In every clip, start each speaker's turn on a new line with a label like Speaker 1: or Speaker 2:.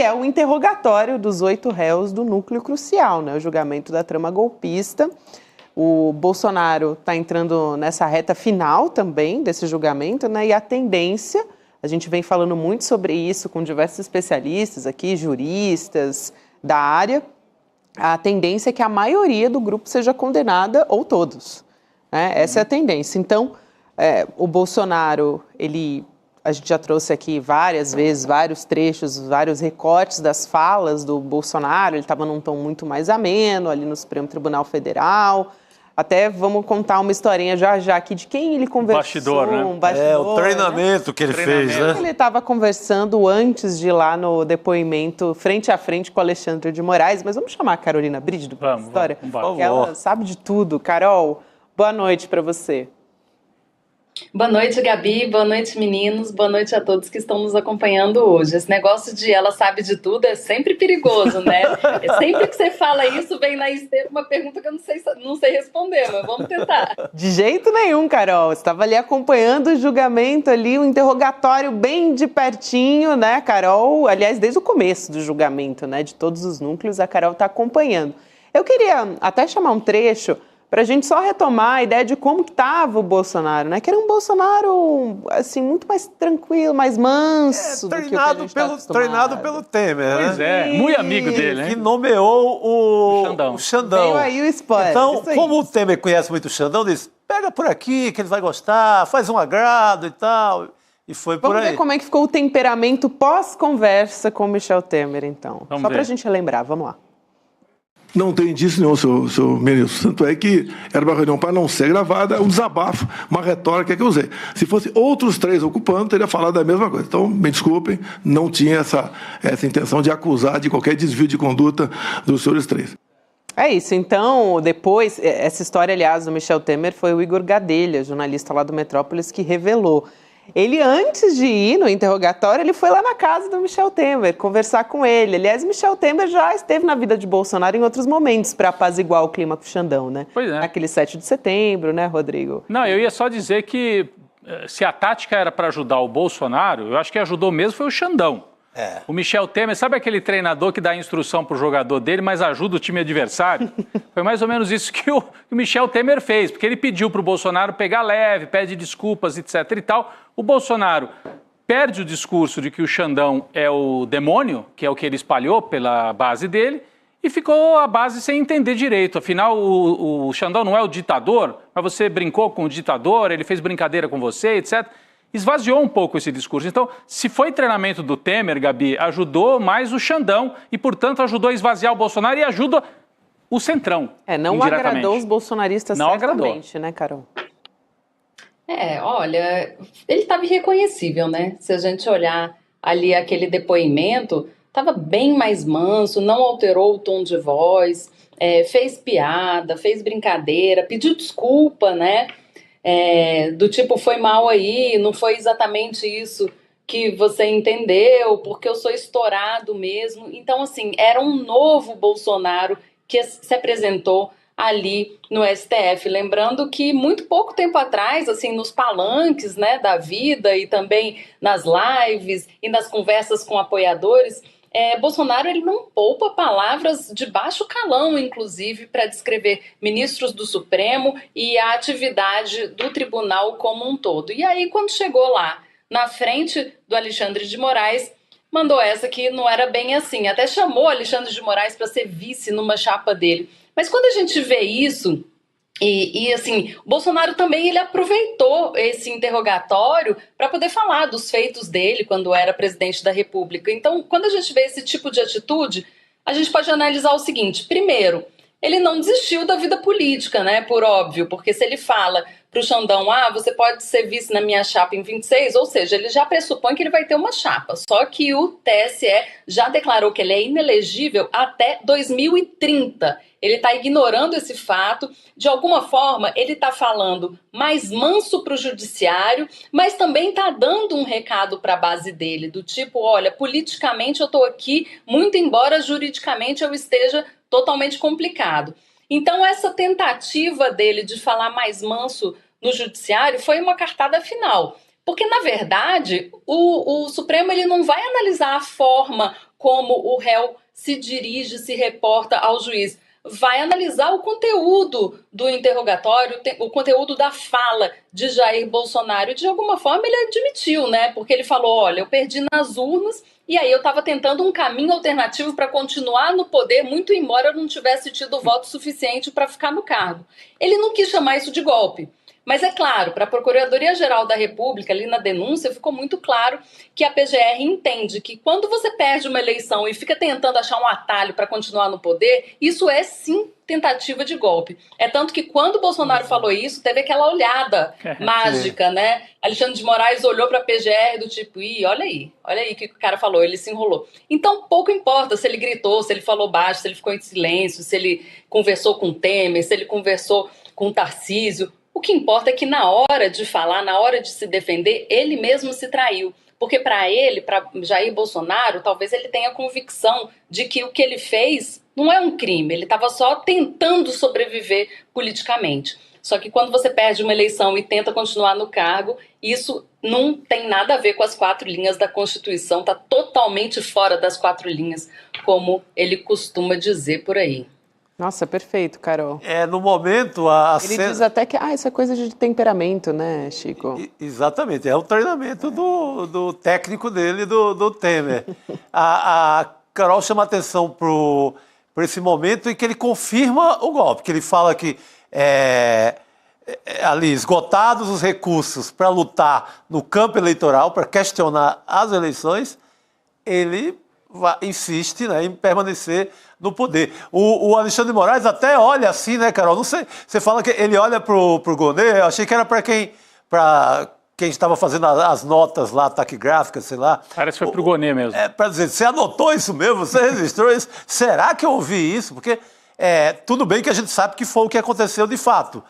Speaker 1: É o interrogatório dos 8 réus do núcleo crucial, né? O julgamento da trama golpista. O Bolsonaro está entrando nessa reta final também desse julgamento, né? E a tendência, a gente vem falando muito sobre isso com diversos especialistas aqui, juristas da área, a tendência é que a maioria do grupo seja condenada, ou todos, né? Essa é a tendência. Então, o Bolsonaro, a gente já trouxe aqui várias vezes, vários trechos, vários recortes das falas do Bolsonaro. Ele estava num tom muito mais ameno ali no Supremo Tribunal Federal. Até vamos contar uma historinha já aqui de quem ele conversou.
Speaker 2: Bastidor, né?
Speaker 1: Um bastidor,
Speaker 3: o treinamento, né? Que ele fez, né?
Speaker 1: Ele estava conversando antes de ir lá no depoimento, frente a frente com o Alexandre de Moraes. Mas vamos chamar a Carolina Brígido para a história? Vamos, ela sabe de tudo. Carol, boa noite para você.
Speaker 4: Boa noite, Gabi. Boa noite, meninos. Boa noite a todos que estão nos acompanhando hoje. Esse negócio de ela sabe de tudo é sempre perigoso, né? Sempre que você fala isso, vem na esteira uma pergunta que eu não sei responder, mas vamos tentar.
Speaker 1: De jeito nenhum, Carol. Você estava ali acompanhando o julgamento ali, o interrogatório bem de pertinho, né, Carol? Aliás, desde o começo do julgamento, né, de todos os núcleos, a Carol está acompanhando. Eu queria até chamar um trecho para a gente só retomar a ideia de como estava o Bolsonaro, né? Que era um Bolsonaro, assim, muito mais tranquilo, mais manso do que o que a gente tá acostumado.
Speaker 3: Treinado pelo Temer, né?
Speaker 2: Pois é, muito amigo dele, né?
Speaker 3: Que nomeou o Xandão.
Speaker 1: Veio aí o spoiler.
Speaker 3: Então, como o Temer conhece muito o Xandão, disse, pega por aqui que ele vai gostar, faz um agrado e tal. E foi por aí.
Speaker 1: Vamos ver como é que ficou o temperamento pós-conversa com o Michel Temer, então. Só para a gente relembrar, vamos lá.
Speaker 5: Não tem indício nenhum, seu ministro. Tanto é que era uma reunião para não ser gravada, um desabafo, uma retórica que eu usei. Se fosse outros 3 ocupando, teria falado a mesma coisa. Então, me desculpem, não tinha essa intenção de acusar de qualquer desvio de conduta dos senhores 3.
Speaker 1: É isso. Então, depois, essa história, aliás, do Michel Temer, foi o Igor Gadelha, jornalista lá do Metrópolis, que revelou. Ele, antes de ir no interrogatório, ele foi lá na casa do Michel Temer conversar com ele. Aliás, Michel Temer já esteve na vida de Bolsonaro em outros momentos para apaziguar o clima com o Xandão, né? Pois é. Aquele 7 de setembro, né, Rodrigo?
Speaker 2: Não, eu ia só dizer que se a tática era para ajudar o Bolsonaro, eu acho que ajudou mesmo foi o Xandão. O Michel Temer, sabe aquele treinador que dá instrução para o jogador dele, mas ajuda o time adversário? Foi mais ou menos isso que o Michel Temer fez, porque ele pediu para o Bolsonaro pegar leve, pede desculpas, etc. e tal. O Bolsonaro perde o discurso de que o Xandão é o demônio, que é o que ele espalhou pela base dele, e ficou a base sem entender direito. Afinal, o Xandão não é o ditador, mas você brincou com o ditador, ele fez brincadeira com você, etc. Esvaziou um pouco esse discurso. Então, se foi treinamento do Temer, Gabi, ajudou mais o Xandão e, portanto, ajudou a esvaziar o Bolsonaro e ajuda o Centrão.
Speaker 1: Não agradou os bolsonaristas certamente, né, Carol?
Speaker 4: Olha, ele estava irreconhecível, né? Se a gente olhar ali aquele depoimento, estava bem mais manso, não alterou o tom de voz, fez piada, fez brincadeira, pediu desculpa, né? Do tipo, foi mal aí, não foi exatamente isso que você entendeu, porque eu sou estourado mesmo. Então, assim, era um novo Bolsonaro que se apresentou ali no STF. Lembrando que muito pouco tempo atrás, assim, nos palanques, né, da vida e também nas lives e nas conversas com apoiadores, Bolsonaro ele não poupa palavras de baixo calão, inclusive, para descrever ministros do Supremo e a atividade do tribunal como um todo. E aí, quando chegou lá, na frente do Alexandre de Moraes, mandou essa que não era bem assim. Até chamou Alexandre de Moraes para ser vice numa chapa dele. Mas quando a gente vê isso, e assim, o Bolsonaro também ele aproveitou esse interrogatório para poder falar dos feitos dele quando era presidente da República. Então, quando a gente vê esse tipo de atitude, a gente pode analisar o seguinte. Primeiro, ele não desistiu da vida política, né? Por óbvio, porque se ele fala para o Xandão, você pode ser vice na minha chapa em 26, ou seja, ele já pressupõe que ele vai ter uma chapa. Só que o TSE já declarou que ele é inelegível até 2030. Ele está ignorando esse fato. De alguma forma, ele está falando mais manso para o judiciário, mas também está dando um recado para a base dele, do tipo, olha, politicamente eu estou aqui, muito embora juridicamente eu esteja totalmente complicado. Então, essa tentativa dele de falar mais manso no judiciário foi uma cartada final. Porque, na verdade, o Supremo ele não vai analisar a forma como o réu se dirige, se reporta ao juiz. Vai analisar o conteúdo do interrogatório, o conteúdo da fala de Jair Bolsonaro. E, de alguma forma, ele admitiu, né? Porque ele falou, olha, eu perdi nas urnas e aí eu estava tentando um caminho alternativo para continuar no poder, muito embora eu não tivesse tido voto suficiente para ficar no cargo. Ele não quis chamar isso de golpe. Mas é claro, para a Procuradoria-Geral da República, ali na denúncia, ficou muito claro que a PGR entende que quando você perde uma eleição e fica tentando achar um atalho para continuar no poder, isso é sim tentativa de golpe. É tanto que quando o Bolsonaro falou isso, teve aquela olhada mágica, né? Alexandre de Moraes olhou para a PGR do tipo, olha aí o que o cara falou, ele se enrolou. Então pouco importa se ele gritou, se ele falou baixo, se ele ficou em silêncio, se ele conversou com o Temer, se ele conversou com o Tarcísio. O que importa é que na hora de falar, na hora de se defender, ele mesmo se traiu. Porque para ele, para Jair Bolsonaro, talvez ele tenha convicção de que o que ele fez não é um crime. Ele estava só tentando sobreviver politicamente. Só que quando você perde uma eleição e tenta continuar no cargo, isso não tem nada a ver com as 4 linhas da Constituição. Está totalmente fora das 4 linhas, como ele costuma dizer por aí.
Speaker 1: Nossa, perfeito, Carol.
Speaker 3: No momento,
Speaker 1: Ele diz até que isso é coisa de temperamento, né, Chico?
Speaker 3: Exatamente, é o treinamento do técnico dele, do Temer. A Carol chama atenção para esse momento em que ele confirma o golpe, que ele fala que ali, esgotados os recursos para lutar no campo eleitoral, para questionar as eleições, ele insiste, né, em permanecer no poder. O Alexandre de Moraes até olha assim, né, Carol? Não sei, você fala que ele olha pro Gonê, eu achei que era para quem estava fazendo as notas lá, taquigráficas, sei lá.
Speaker 2: Parece que foi pro Gonê mesmo.
Speaker 3: Para dizer, você anotou isso mesmo? Você registrou isso? Será que eu ouvi isso? Porque tudo bem que a gente sabe que foi o que aconteceu de fato,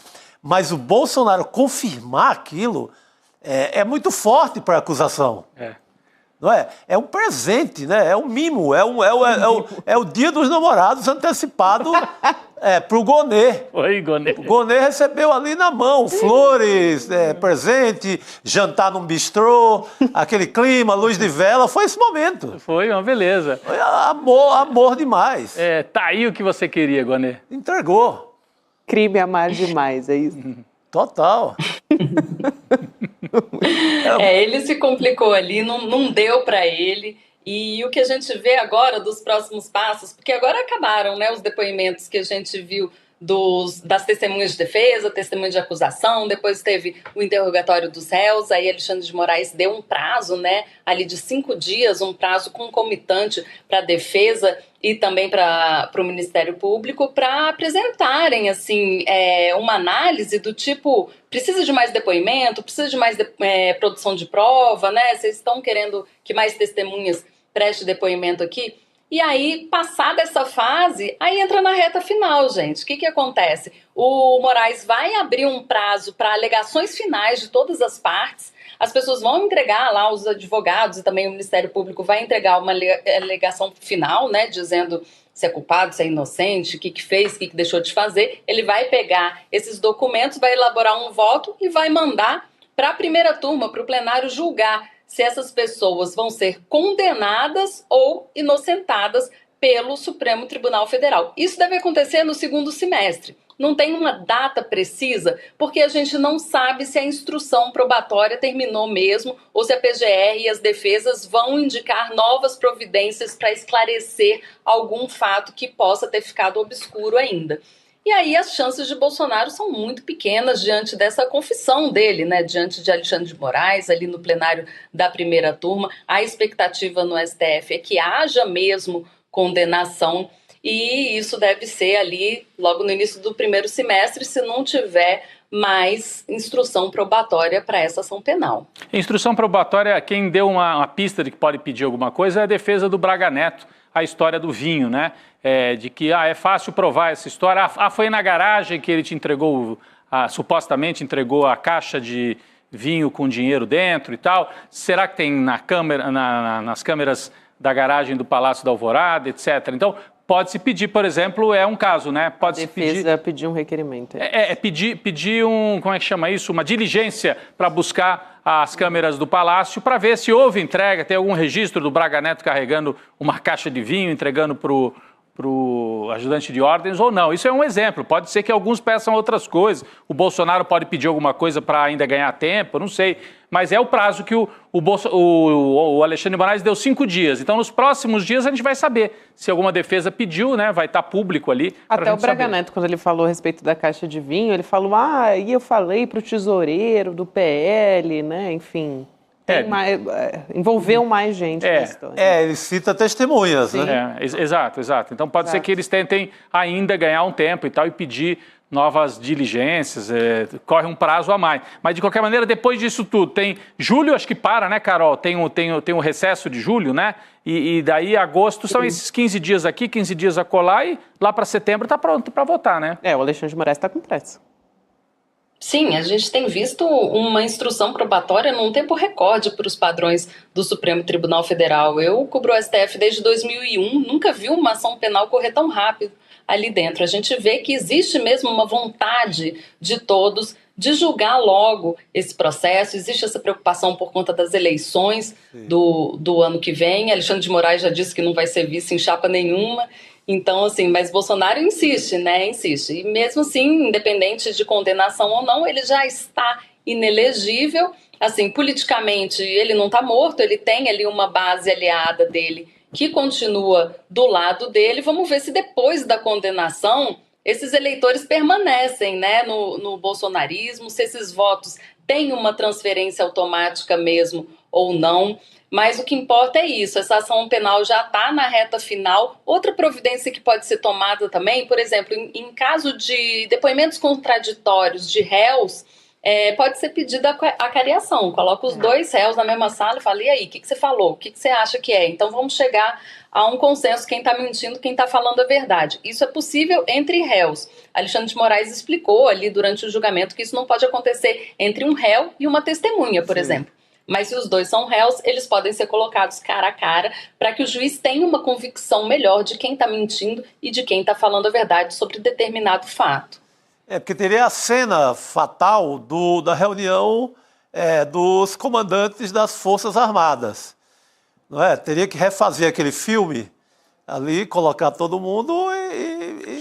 Speaker 3: mas o Bolsonaro confirmar aquilo é muito forte para a acusação. Não é? É um presente, né? É um mimo, é o dia dos namorados antecipado pro Gonê.
Speaker 2: Oi, Gonê.
Speaker 3: O Gonê recebeu ali na mão flores, presente, jantar num bistrô, aquele clima, luz de vela, foi esse momento.
Speaker 2: Foi uma beleza.
Speaker 3: Foi amor demais.
Speaker 2: Tá aí o que você queria, Gonê.
Speaker 3: Entregou.
Speaker 1: Crime amar demais, é isso?
Speaker 3: Total.
Speaker 4: Ele se complicou ali, não deu para ele. E o que a gente vê agora dos próximos passos, porque agora acabaram, né, os depoimentos que a gente viu das testemunhas de defesa, testemunha de acusação, depois teve o interrogatório dos réus, aí Alexandre de Moraes deu um prazo, né, ali de 5 dias, um prazo concomitante para a defesa e também para o Ministério Público para apresentarem, assim, uma análise do tipo, precisa de mais depoimento, precisa de mais produção de prova, né, vocês estão querendo que mais testemunhas prestem depoimento aqui? E aí, passada essa fase, aí entra na reta final, gente. O que acontece? O Moraes vai abrir um prazo para alegações finais de todas as partes. As pessoas vão entregar lá, os advogados e também o Ministério Público vai entregar uma alegação final, né, dizendo se é culpado, se é inocente, o que fez, o que deixou de fazer. Ele vai pegar esses documentos, vai elaborar um voto e vai mandar para a primeira turma, para o plenário julgar se essas pessoas vão ser condenadas ou inocentadas pelo Supremo Tribunal Federal. Isso deve acontecer no 2º semestre. Não tem uma data precisa, porque a gente não sabe se a instrução probatória terminou mesmo ou se a PGR e as defesas vão indicar novas providências para esclarecer algum fato que possa ter ficado obscuro ainda. E aí as chances de Bolsonaro são muito pequenas diante dessa confissão dele, né? Diante de Alexandre de Moraes, ali no plenário da primeira turma. A expectativa no STF é que haja mesmo condenação e isso deve ser ali logo no início do 1º semestre, se não tiver mais instrução probatória para essa ação penal.
Speaker 2: Instrução probatória, quem deu uma pista de que pode pedir alguma coisa é a defesa do Braga Neto, a história do vinho, né? De que é fácil provar essa história. Foi na garagem que ele te entregou, supostamente entregou a caixa de vinho com dinheiro dentro e tal. Será que tem nas câmeras da garagem do Palácio da Alvorada, etc. Então, pode-se pedir, por exemplo, um caso, né? Pode-se
Speaker 1: pedir um requerimento.
Speaker 2: Pedir como é que chama isso? Uma diligência para buscar às câmeras do Palácio para ver se houve entrega, tem algum registro do Braga Neto carregando uma caixa de vinho, entregando para o ajudante de ordens ou não. Isso é um exemplo. Pode ser que alguns peçam outras coisas. O Bolsonaro pode pedir alguma coisa para ainda ganhar tempo, não sei. Mas é o prazo que o Alexandre de Moraes deu 5 dias. Então, nos próximos dias, a gente vai saber se alguma defesa pediu, né? Vai estar público ali.
Speaker 1: Até o Braga Neto, quando ele falou a respeito da caixa de vinho, ele falou, e eu falei para o tesoureiro do PL, né? Enfim... envolveu mais gente na história.
Speaker 3: Ele cita testemunhas, né?
Speaker 2: Exato. Então pode ser que eles tentem ainda ganhar um tempo e tal e pedir novas diligências, corre um prazo a mais. Mas de qualquer maneira, depois disso tudo, tem julho, acho que para, né, Carol? Tem o recesso de julho, né? E daí agosto são esses 15 dias aqui, 15 dias acolá e lá para setembro está pronto para votar, né?
Speaker 1: O Alexandre de Moraes está com pressa.
Speaker 4: Sim, a gente tem visto uma instrução probatória num tempo recorde para os padrões do Supremo Tribunal Federal. Eu cubro o STF desde 2001, nunca vi uma ação penal correr tão rápido ali dentro. A gente vê que existe mesmo uma vontade de todos de julgar logo esse processo. Existe essa preocupação por conta das eleições do ano que vem. Alexandre de Moraes já disse que não vai ser vice em chapa nenhuma. Então, assim, mas Bolsonaro insiste, né? Insiste. E mesmo assim, independente de condenação ou não, ele já está inelegível. Assim, politicamente, ele não está morto, ele tem ali uma base aliada dele que continua do lado dele. Vamos ver se depois da condenação esses eleitores permanecem, né, no bolsonarismo, se esses votos têm uma transferência automática mesmo ou não. Mas o que importa é isso, essa ação penal já está na reta final. Outra providência que pode ser tomada também, por exemplo, em caso de depoimentos contraditórios de réus, pode ser pedida a cariação. Coloca os dois réus na mesma sala e fala, e aí, o que você falou? O que você acha que é? Então vamos chegar a um consenso, quem está mentindo, quem está falando a verdade. Isso é possível entre réus. Alexandre de Moraes explicou ali durante o julgamento que isso não pode acontecer entre um réu e uma testemunha, por exemplo. Mas se os dois são réus, eles podem ser colocados cara a cara para que o juiz tenha uma convicção melhor de quem está mentindo e de quem está falando a verdade sobre determinado fato.
Speaker 3: Porque teria a cena fatal da reunião dos comandantes das Forças Armadas. Não é? Teria que refazer aquele filme ali, colocar todo mundo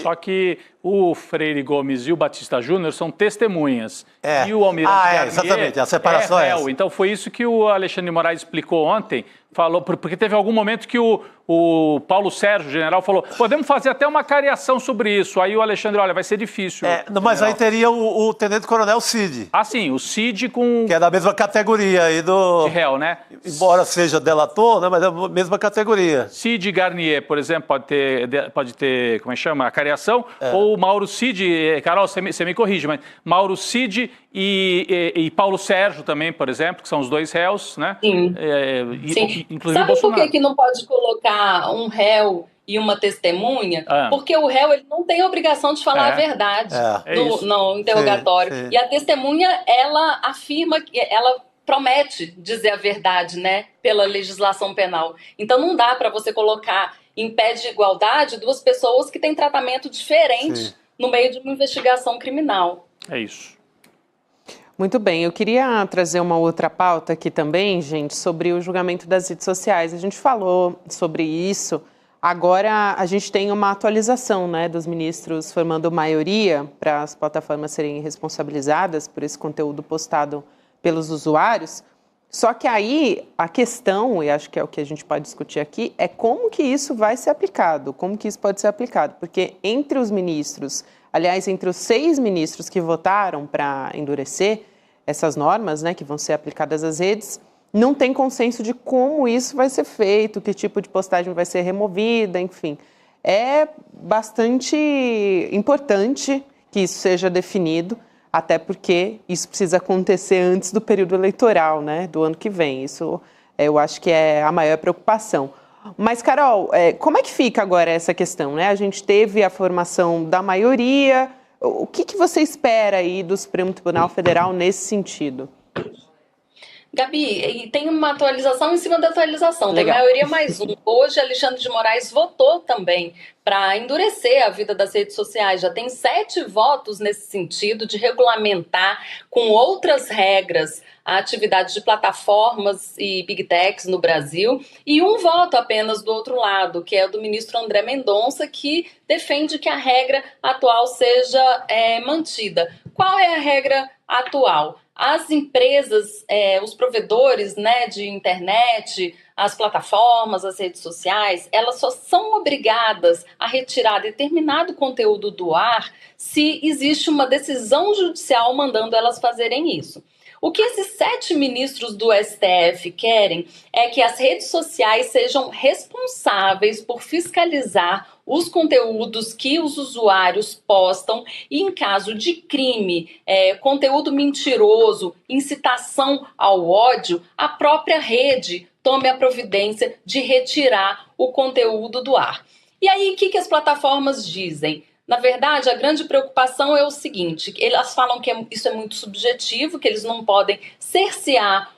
Speaker 2: Só que o Freire Gomes e o Batista Júnior são testemunhas. E o Almirante Garnier
Speaker 3: exatamente, a separação é essa.
Speaker 2: Então foi isso que o Alexandre de Moraes explicou ontem, falou, porque teve algum momento que o Paulo Sérgio, o general, falou, podemos fazer até uma cariação sobre isso. Aí o Alexandre, olha, vai ser difícil.
Speaker 3: Mas aí teria o tenente-coronel Cid.
Speaker 2: Ah, sim, o Cid com...
Speaker 3: Que é da mesma categoria aí
Speaker 2: de réu, né?
Speaker 3: Embora seja delator, né, mas é a mesma categoria.
Speaker 2: Cid Garnier, por exemplo, pode ter como é que chama? A cariação. Ou Mauro Cid, Carol, você me corrige, mas Mauro Cid e Paulo Sérgio também, por exemplo, que são os dois réus, né?
Speaker 4: Sim.
Speaker 2: Sim.
Speaker 4: Inclusive sabe por que não pode colocar um réu e uma testemunha? Porque o réu ele não tem a obrigação de falar a verdade no interrogatório. Sim. E a testemunha, ela afirma, ela promete dizer a verdade, né? Pela legislação penal. Então não dá para você colocar em pé de igualdade duas pessoas que têm tratamento diferente no meio de uma investigação criminal.
Speaker 2: É isso.
Speaker 1: Muito bem, eu queria trazer uma outra pauta aqui também, gente, sobre o julgamento das redes sociais. A gente falou sobre isso, agora a gente tem uma atualização, né, dos ministros formando maioria para as plataformas serem responsabilizadas por esse conteúdo postado pelos usuários. Só que aí a questão, e acho que é o que a gente pode discutir aqui, é como que isso vai ser aplicado, como que isso pode ser aplicado. Porque entre os ministros, aliás, entre os 6 ministros que votaram para endurecer essas normas, né, que vão ser aplicadas às redes, não tem consenso de como isso vai ser feito, que tipo de postagem vai ser removida, enfim. É bastante importante que isso seja definido, até porque isso precisa acontecer antes do período eleitoral, né, do ano que vem. Isso eu acho que é a maior preocupação. Mas, Carol, como é que fica agora essa questão, né? A gente teve a formação da maioria. O que você espera aí do Supremo Tribunal Federal nesse sentido?
Speaker 4: Gabi, e tem uma atualização em cima da atualização, tem maioria mais um. Hoje, Alexandre de Moraes votou também para endurecer a vida das redes sociais. Já tem 7 votos nesse sentido de regulamentar com outras regras a atividade de plataformas e big techs no Brasil, e um voto apenas do outro lado, que é do ministro André Mendonça, que defende que a regra atual seja mantida. Qual é a regra atual? As empresas, os provedores, né, de internet, as plataformas, as redes sociais, elas só são obrigadas a retirar determinado conteúdo do ar se existe uma decisão judicial mandando elas fazerem isso. O que esses 7 ministros do STF querem é que as redes sociais sejam responsáveis por fiscalizar os conteúdos que os usuários postam e, em caso de crime, conteúdo mentiroso, incitação ao ódio, a própria rede tome a providência de retirar o conteúdo do ar. E aí, o que as plataformas dizem? Na verdade, a grande preocupação é o seguinte, elas falam que isso é muito subjetivo, que eles não podem cercear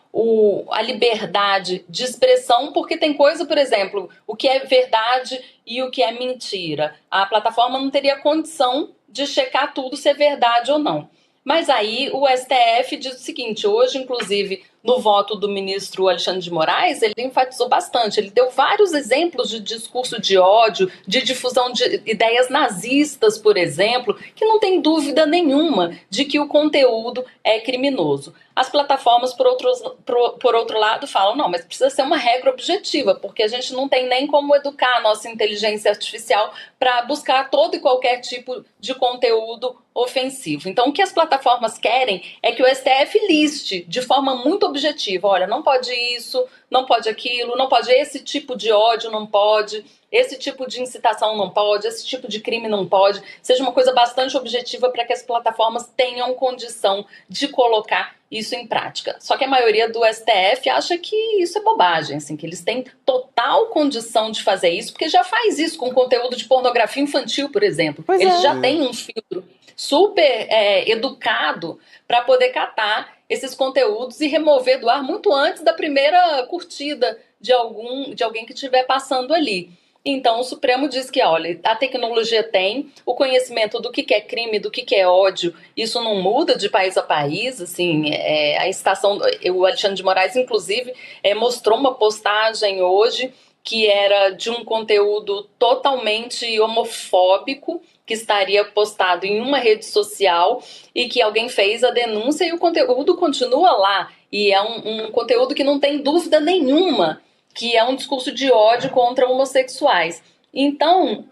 Speaker 4: a liberdade de expressão, porque tem coisa, por exemplo, o que é verdade e o que é mentira. A plataforma não teria condição de checar tudo se é verdade ou não. Mas aí o STF diz o seguinte, hoje, inclusive, no voto do ministro Alexandre de Moraes, ele enfatizou bastante, ele deu vários exemplos de discurso de ódio, de difusão de ideias nazistas, por exemplo, que não tem dúvida nenhuma de que o conteúdo é criminoso. As plataformas, por outro lado, falam, não, mas precisa ser uma regra objetiva, porque a gente não tem nem como educar a nossa inteligência artificial para buscar todo e qualquer tipo de conteúdo ofensivo. Então, o que as plataformas querem é que o STF liste de forma muito objetiva, olha, não pode isso, não pode aquilo, não pode esse tipo de ódio, não pode, esse tipo de incitação não pode, esse tipo de crime não pode, seja uma coisa bastante objetiva para que as plataformas tenham condição de colocar isso em prática. Só que a maioria do STF acha que isso é bobagem, assim, que eles têm total condição de fazer isso, porque já faz isso com conteúdo de pornografia infantil, por exemplo. Eles já têm um filtro super educado para poder catar esses conteúdos e remover do ar muito antes da primeira curtida de alguém que estiver passando ali. Então, o Supremo diz que, olha, a tecnologia tem, o conhecimento do que é crime, do que é ódio, isso não muda de país a país, assim, a estação, o Alexandre de Moraes, inclusive, mostrou uma postagem hoje que era de um conteúdo totalmente homofóbico, que estaria postado em uma rede social e que alguém fez a denúncia e o conteúdo continua lá. E é um conteúdo que não tem dúvida nenhuma que é um discurso de ódio contra homossexuais. Então,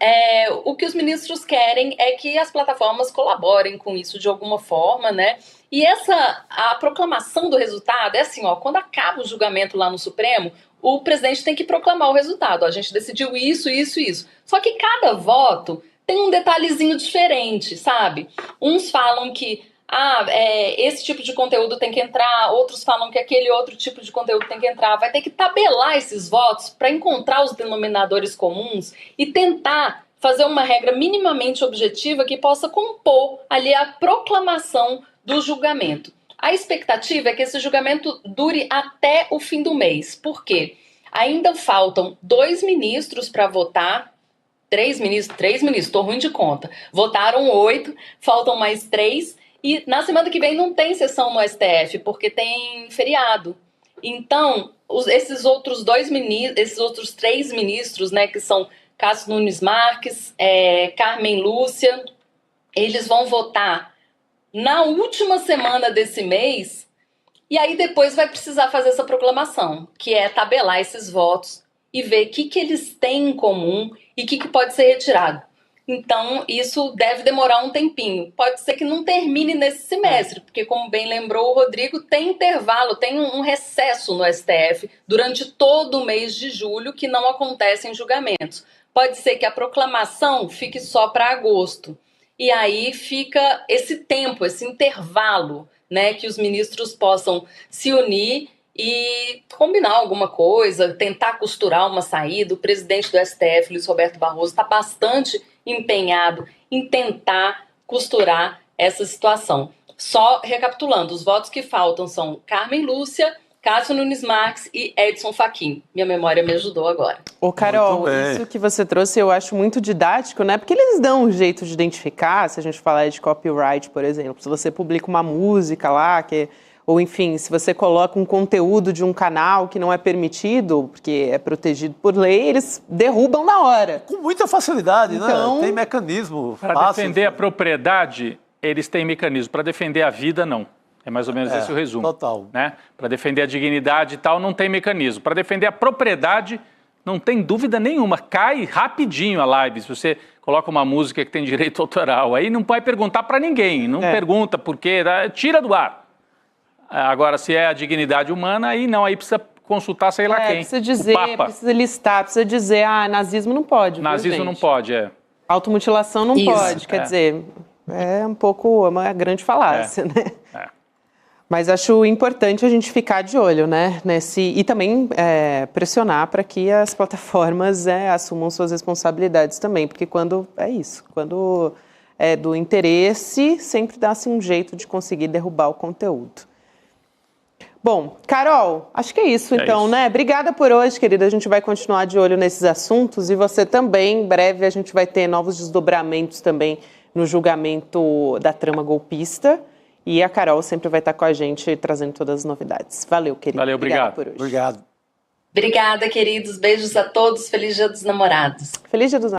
Speaker 4: o que os ministros querem é que as plataformas colaborem com isso de alguma forma, né? E a proclamação do resultado é assim, ó, quando acaba o julgamento lá no Supremo, o presidente tem que proclamar o resultado. A gente decidiu isso, isso, isso. Só que cada voto tem um detalhezinho diferente, sabe? Uns falam que esse tipo de conteúdo tem que entrar, outros falam que aquele outro tipo de conteúdo tem que entrar. Vai ter que tabelar esses votos para encontrar os denominadores comuns e tentar fazer uma regra minimamente objetiva que possa compor ali a proclamação do julgamento. A expectativa é que esse julgamento dure até o fim do mês. Por quê? Ainda faltam 2 ministros para votar. 3 ministros, estou ruim de conta. Votaram 8, faltam mais 3. E na semana que vem não tem sessão no STF, porque tem feriado. Então, esses outros 3 ministros, né, que são Cássio Nunes Marques, Carmen Lúcia, eles vão votar na última semana desse mês, e aí depois vai precisar fazer essa proclamação, que é tabelar esses votos e ver o que eles têm em comum e o que pode ser retirado. Então, isso deve demorar um tempinho. Pode ser que não termine nesse semestre, porque, como bem lembrou o Rodrigo, tem intervalo, tem um recesso no STF durante todo o mês de julho que não acontecem julgamentos. Pode ser que a proclamação fique só para agosto. E aí fica esse tempo, esse intervalo, né, que os ministros possam se unir e combinar alguma coisa, tentar costurar uma saída. O presidente do STF, Luiz Roberto Barroso, está bastante empenhado em tentar costurar essa situação. Só recapitulando, os votos que faltam são Carmen Lúcia, Cássio Nunes Marques e Edson Fachin. Minha memória me ajudou agora.
Speaker 1: Ô, Carol, isso que você trouxe eu acho muito didático, né? Porque eles dão um jeito de identificar, se a gente falar de copyright, por exemplo. Se você publica uma música lá, ou enfim, se você coloca um conteúdo de um canal que não é permitido, porque é protegido por lei, eles derrubam na hora.
Speaker 3: Com muita facilidade,
Speaker 1: então,
Speaker 3: né? Tem mecanismo
Speaker 2: Para
Speaker 3: fácil.
Speaker 2: defender a propriedade, eles têm mecanismo. Para defender a vida, não. É mais ou menos esse o resumo.
Speaker 3: Total.
Speaker 2: Né? Para defender a dignidade e tal, não tem mecanismo. Para defender a propriedade, não tem dúvida nenhuma. Cai rapidinho a live. Se você coloca uma música que tem direito autoral, aí não vai perguntar para ninguém. Não pergunta por quê, tira do ar. Agora, se é a dignidade humana, aí não, aí precisa consultar sei lá quem.
Speaker 1: Precisa dizer, precisa listar, precisa dizer, nazismo não pode.
Speaker 2: Nazismo não pode,
Speaker 1: Automutilação não pode, quer dizer, é uma grande falácia, né? Mas acho importante a gente ficar de olho, né? E também pressionar para que as plataformas assumam suas responsabilidades também, porque quando é do interesse, sempre dá-se um jeito de conseguir derrubar o conteúdo. Bom, Carol, acho que é isso então, né? Obrigada por hoje, querida. A gente vai continuar de olho nesses assuntos e você também. Em breve a gente vai ter novos desdobramentos também no julgamento da trama golpista. E a Carol sempre vai estar com a gente trazendo todas as novidades. Valeu, querida.
Speaker 2: Valeu, obrigado.
Speaker 1: Por hoje.
Speaker 3: Obrigado.
Speaker 4: Obrigada, queridos. Beijos a todos. Feliz Dia dos Namorados.
Speaker 1: Feliz Dia dos Namorados.